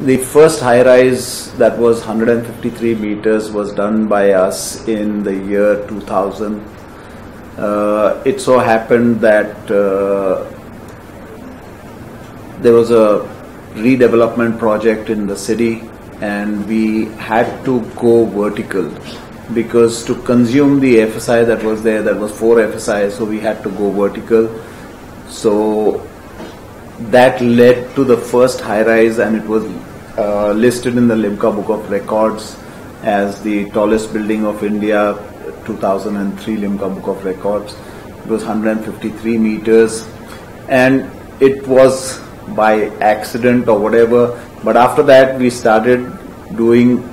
The first high-rise that was 153 meters was done by us in the year 2000. It so happened that there was a redevelopment project in the city and we had to go vertical because to consume the FSI that was there, that was 4 FSI, so we had to go vertical. So that led to the first high-rise, and it was listed in the Limca Book of Records as the tallest building of India, 2003 Limca Book of Records. It was 153 meters, and it was by accident or whatever, but after that we started doing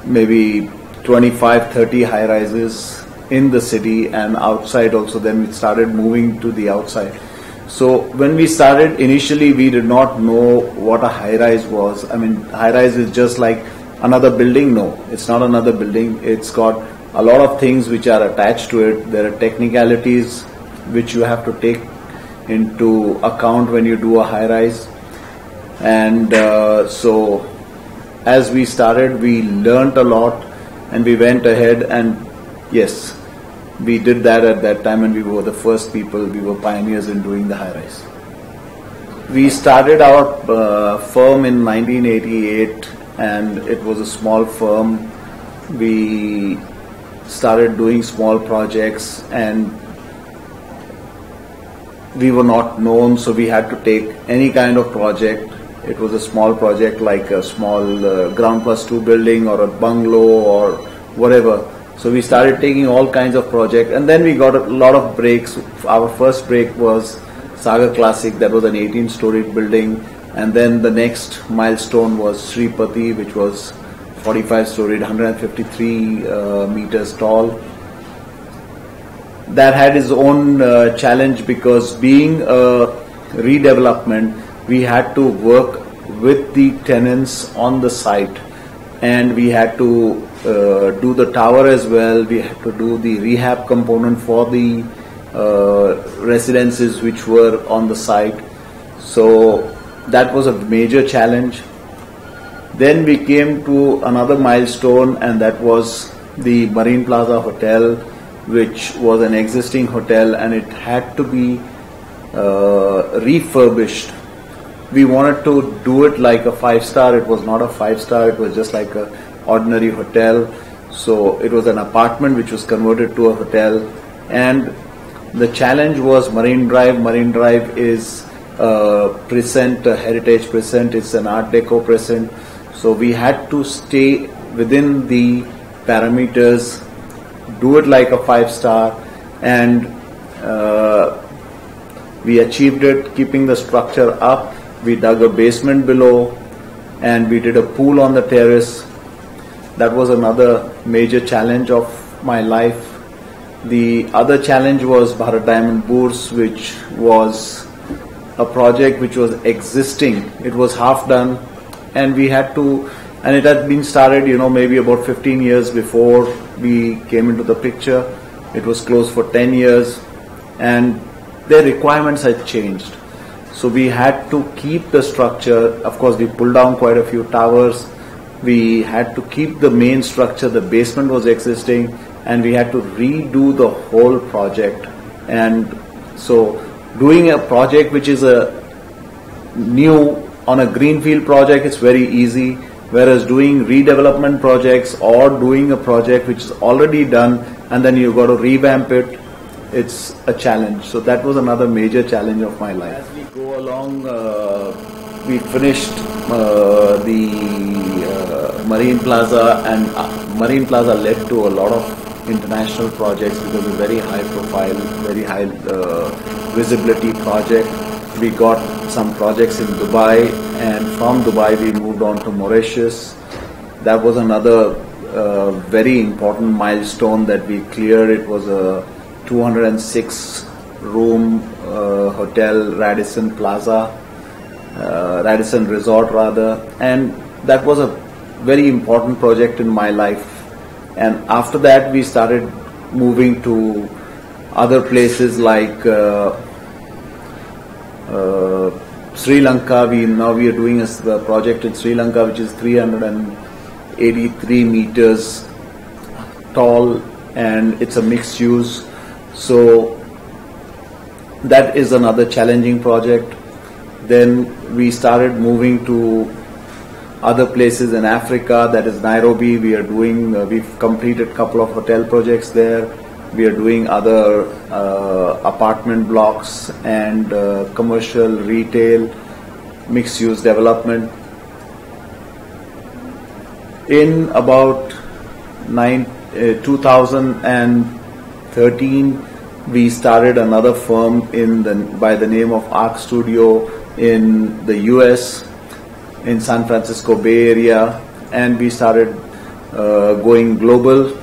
maybe 25-30 high-rises in the city and outside also. Then we started moving to the outside. So when we started, initially we did not know what a high-rise was. I mean, high-rise is just like another building. No, it's not another building. It's got a lot of things which are attached to it. There are technicalities which you have to take into account when you do a high-rise. And so as we started, we learnt a lot and we went ahead, and yes, we did that at that time, and we were the first people, we were pioneers in doing the high-rise. We started our firm in 1988, and it was a small firm. We started doing small projects and we were not known, so we had to take any kind of project. It was a small project like a small ground plus 2 building or a bungalow or whatever. So we started taking all kinds of projects, and then we got a lot of breaks. Our first break was Sagar Classic, that was an 18-storied building, and then the next milestone was Sripati, which was 45-storied, 153 meters tall. That had its own challenge because being a redevelopment, we had to work with the tenants on the site, and we had to do the tower as well. We had to do the rehab component for the residences which were on the site. So that was a major challenge. Then we came to another milestone, and that was the Marine Plaza Hotel, which was an existing hotel, and it had to be refurbished. We wanted to do it like a 5-star. It was not a 5-star, it was just like a ordinary hotel. So it was an apartment which was converted to a hotel, and the challenge was Marine Drive. Marine Drive is a precinct, a heritage precinct, it's an Art Deco precinct. So we had to stay within the parameters, do it like a 5-star, and we achieved it, keeping the structure up. We dug a basement below and we did a pool on the terrace. That was another major challenge of my life. The other challenge was Bharat Diamond Bourse, which was a project which was existing. It was half done, and we had to, and it had been started, maybe about 15 years before we came into the picture. It was closed for 10 years, and their requirements had changed. So we had to keep the structure. Of course, we pulled down quite a few towers. We had to keep the main structure. The basement was existing, and we had to redo the whole project. And so doing a project which is a new on a greenfield project, it's very easy. Whereas doing redevelopment projects or doing a project which is already done and then you've got to revamp it, it's a challenge. So that was another major challenge of my life. As we go along, we finished the Marine Plaza, and Marine Plaza led to a lot of international projects because it's a very high profile, very high visibility project. We got some projects in Dubai, and from Dubai we moved on to Mauritius. That was another very important milestone that we cleared. It was a 206 room hotel, Radisson Plaza, Radisson Resort rather, and that was a very important project in my life. And after that we started moving to other places like Sri Lanka, we are doing a project in Sri Lanka which is 383 meters tall, and it's a mixed use. So that is another challenging project. Then we started moving to other places in Africa, that is Nairobi. We've completed a couple of hotel projects there. We are doing other apartment blocks and commercial, retail, mixed use development. In about 2013, we started another firm by the name of ARK Studio in the US, in San Francisco Bay Area, and we started going global.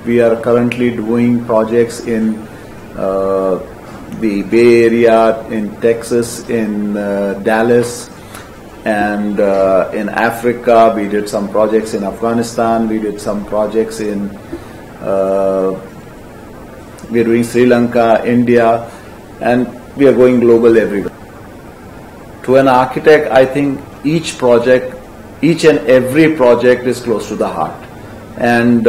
We are currently doing projects in the Bay Area, in Texas, in Dallas, and in Africa. We did some projects in Afghanistan. We did some projects in we are doing Sri Lanka, India, and we are going global everywhere. To an architect, I think each and every project is close to the heart. And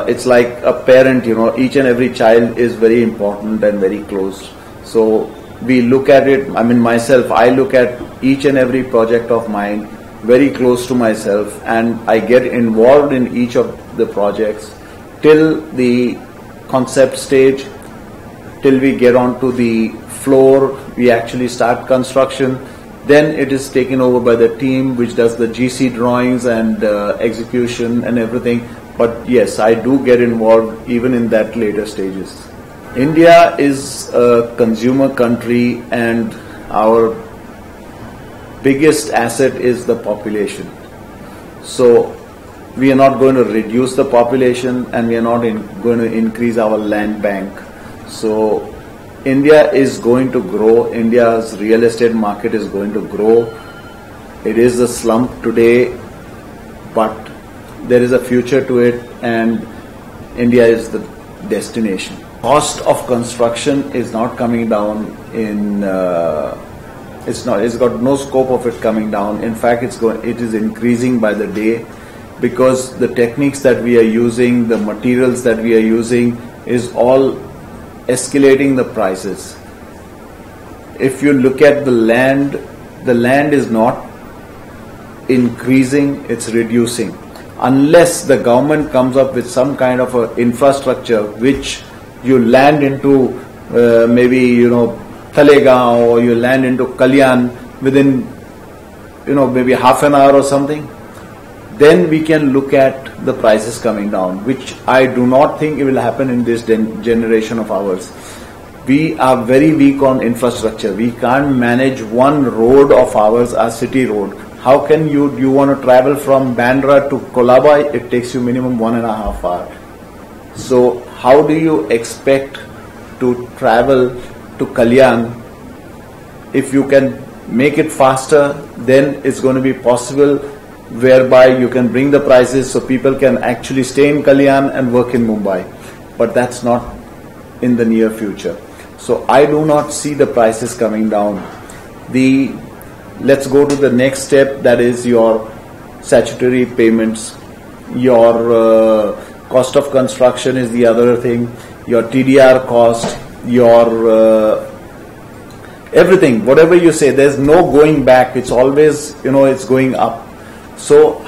it's like a parent, each and every child is very important and very close. So we look at it, myself, I look at each and every project of mine very close to myself, and I get involved in each of the projects till the concept stage, till we get onto the floor, we actually start construction. Then it is taken over by the team which does the GC drawings and execution and everything. But yes, I do get involved even in that later stages. India is a consumer country, and our biggest asset is the population. So we are not going to reduce the population, and we are not going to increase our land bank. So India is going to grow. India's real estate market is going to grow. It is a slump today, but there is a future to it, and India is the destination. Cost of construction is not coming down it's got no scope of it coming down. In fact, it is increasing by the day, because the techniques that we are using, the materials that we are using is all escalating the prices. If you look at the land is not increasing, it's reducing. Unless the government comes up with some kind of a infrastructure which you land into maybe Talegaon, or you land into Kalyan within maybe half an hour or something, then we can look at the prices coming down, which I do not think it will happen in this generation of ours. We are very weak on infrastructure. We can't manage one road of ours, a city road. How can you want to travel from Bandra to Colaba? It takes you minimum 1.5 hours. So how do you expect to travel to Kalyan? If you can make it faster, then it's going to be possible, whereby you can bring the prices so people can actually stay in Kalyan and work in Mumbai. But that's not in the near future. So I do not see the prices coming down. Let's go to the next step, that is your statutory payments. Your cost of construction is the other thing. Your TDR cost, your everything, whatever you say, there's no going back. It's always, it's going up. So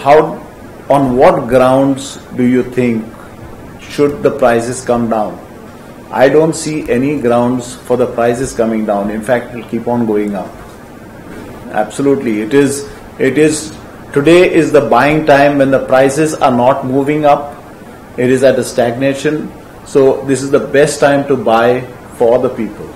on what grounds do you think should the prices come down? I don't see any grounds for the prices coming down. In fact, it will keep on going up. Absolutely. Today is the buying time when the prices are not moving up. It is at a stagnation. So this is the best time to buy for the people.